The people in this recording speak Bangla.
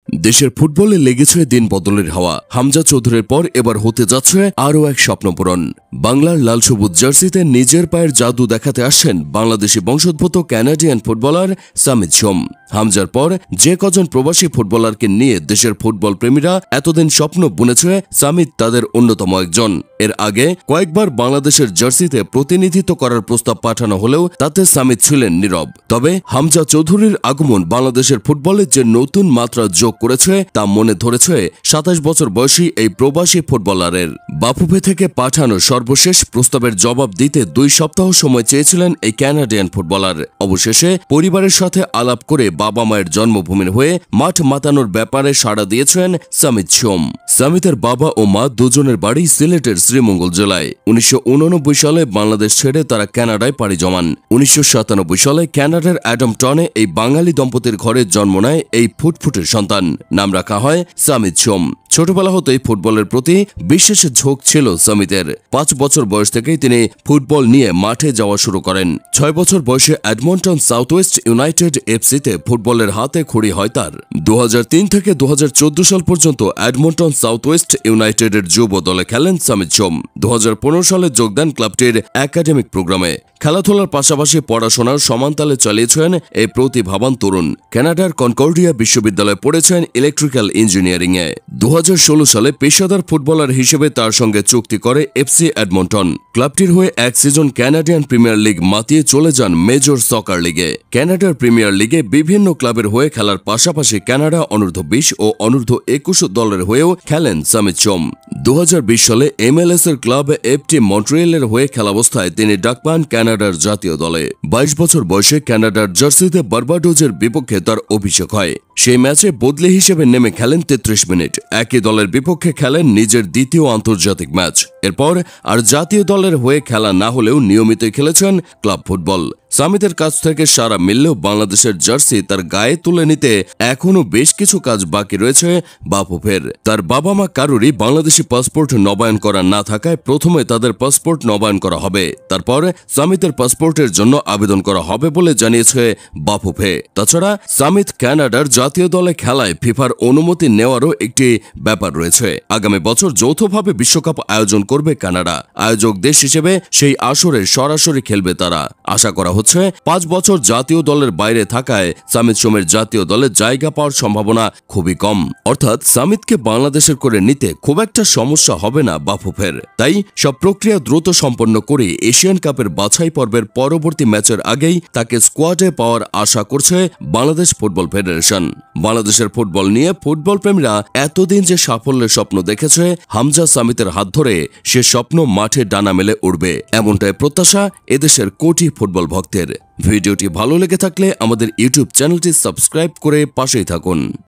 দেশের ফুটবলে লেগেছে দিন বদলের হাওয়া। হামজা চৌধুরীর পর এবার হতে যাচ্ছে আরও এক স্বপ্নপূরণ। বাংলার লাল সবুজ জার্সিতে নিজের পায়ের জাদু দেখাতে আসছেন বাংলাদেশি বংশোদ্ভূত ক্যানাডিয়ান ফুটবলার সামিত সোম। হামজার পর যে কজন প্রবাসী ফুটবলারকে নিয়ে দেশের ফুটবল প্রেমীরা এতদিন স্বপ্ন বুনেছে, সামিত তাদের অন্যতম একজন। এর আগে কয়েকবার বাংলাদেশের জার্সিতে প্রতিনিধিত্ব করার প্রস্তাব পাঠানো হলেও তাতে সামিত ছিলেন নীরব। তবে হামজা চৌধুরীর আগমন বাংলাদেশের ফুটবলে যে নতুন মাত্রা যোগ করেছে তা মনে ধরেছে ২৭ বছর বয়সী এই প্রবাসী ফুটবলারের। বাফুফে থেকে পাঠানো সর্বশেষ প্রস্তাবের জবাব দিতে ২ সপ্তাহ সময় চেয়েছিলেন এই ক্যানাডিয়ান ফুটবলার। অবশেষে পরিবারের সাথে আলাপ করে বাবা মায়ের জন্মভূমির হয়ে মাঠ মাতানোর ব্যাপারে সাড়া দিয়েছেন সামিত সোম। সামিতের বাবা ও মা দুজনের বাড়ি সিলেটের শ্রীমঙ্গল জেলায়। ১৯৮৯ সালে বাংলাদেশ ছেড়ে তারা কানাডায় পাড়ি জমান। ১৯৯৭ সালে কানাডার অ্যাডামটনে এই বাঙালি দম্পতির ঘরে জন্ম নেয় এই ফুটফুটের সন্তান। নাম রাখা হয় সামিত সোম। ছোটবেলা হতেই ফুটবলের প্রতি বিশেষ ঝোঁক ছিল সামিতের। ৫ বছর বয়স থেকেই তিনি ফুটবল নিয়ে মাঠে যাওয়া শুরু করেন। ৬ বছর বয়সে এডমন্টন সাউথওয়েস্ট ইউনাইটেড এফসিতে ফুটবলের হাতে খড়ি হয় তার। ২০০৩ থেকে ২০১৪ সাল পর্যন্ত এডমন্টন সাউথওয়েস্ট ইউনাইটেডের যুব দলে খেলেন সামিত সোম। ২০১৫ সালে যোগ দেন ক্লাবটির একাডেমিক প্রোগ্রামে। খেলাধুলার পাশাপাশি পড়াশোনার সমানতালে চালিয়েছেন এই প্রতিভাবান তরুণ। কানাডার কনকর্ডিয়া বিশ্ববিদ্যালয়ে পড়েছেন ইলেকট্রিক্যাল ইঞ্জিনিয়ারিংয়ে। ২০১৬ সালে পেশাদার ফুটবলার হিসেবে তার সঙ্গে চুক্তি করে এফসি এডমন্টন। ক্লাবটির হয়ে এক সিজন কানাডিয়ান প্রিমিয়ার লিগ মাতিয়ে চলে যান মেজর সকার লিগে। কানাডার প্রিমিয়ার লিগে বিভিন্ন ক্লাবের হয়ে খেলার পাশাপাশি কানাডা অনূর্ধ্ব-২০ ও অনূর্ধ্ব-২১ দলের হয়েও খেলেন সামিত সোম। ২০২০ সালে MLS এর ক্লাব এফটি মন্ট্রিয়েলের হয়ে খেলাবস্থায় তিনি ডাক পান কানাডার জাতীয় দলে। ২২ বছর বয়সে কানাডার জার্সিতে বার্বাডোজের বিপক্ষে তার অভিষেক হয়। সেই ম্যাচে বদলি হিসেবে নেমে খেলেন ৩৩ মিনিট। একই দলের বিপক্ষে খেলেন নিজের দ্বিতীয় আন্তর্জাতিক ম্যাচ। এরপর আর জাতীয় দলের হয়ে খেলা না হলেও নিয়মিতই খেলেছেন ক্লাব ফুটবল। সামিতের কাছ থেকে সারা মিললেও বাংলাদেশের জার্সি তার গায়ে তুলে নিতে এখনও বেশ কিছু কাজ বাকি রয়েছে বাফুফের। তার বাবা মা কারোরই বাংলাদেশি পাসপোর্ট নবায়ন করা না থাকায় প্রথমে তাদের পাসপোর্ট নবায়ন করা হবে, তারপর সামিতের পাসপোর্টের জন্য আবেদন করা হবে বলে জানিয়েছে বাফুফে। তাছাড়া সামিত কানাডার জাতীয় দলে খেলায় ফিফার অনুমতি নেওয়ারও একটি ব্যাপার রয়েছে। আগামী বছর যৌথভাবে বিশ্বকাপ আয়োজন করবে কানাডা। আয়োজক দেশ হিসেবে সেই আসরে সরাসরি খেলবে তারা। আশা করা হচ্ছে ৫ বছর জাতীয় দলের বাইরে থাকায় সামিত সোমের জাতীয় দলে জায়গা পাওয়ার সম্ভাবনা খুবই কম। অর্থাৎ সামিতকে বাংলাদেশের করে নিতে খুব একটা সমস্যা হবে না বাফুফের। তাই সব প্রক্রিয়া দ্রুত সম্পন্ন করে এশিয়ান কাপের বাছাই পর্বের পরবর্তী ম্যাচের আগেই তাকে স্কোয়াডে পাওয়ার আশা করছে বাংলাদেশ ফুটবল ফেডারেশন। বাংলাদেশের ফুটবল নিয়ে ফুটবল প্রেমীরা এতদিন যে সাফল্যের স্বপ্ন দেখেছে, হামজা সামিতের হাত ধরে সে স্বপ্ন মাঠে ডানা মেলে উঠবে, এমনটাই প্রত্যাশা এদেশের কোটি ফুটবল ভক্তের। ভিডিওটি ভালো লেগে থাকলে আমাদের ইউটিউব চ্যানেলটি সাবস্ক্রাইব করে পাশেই থাকুন।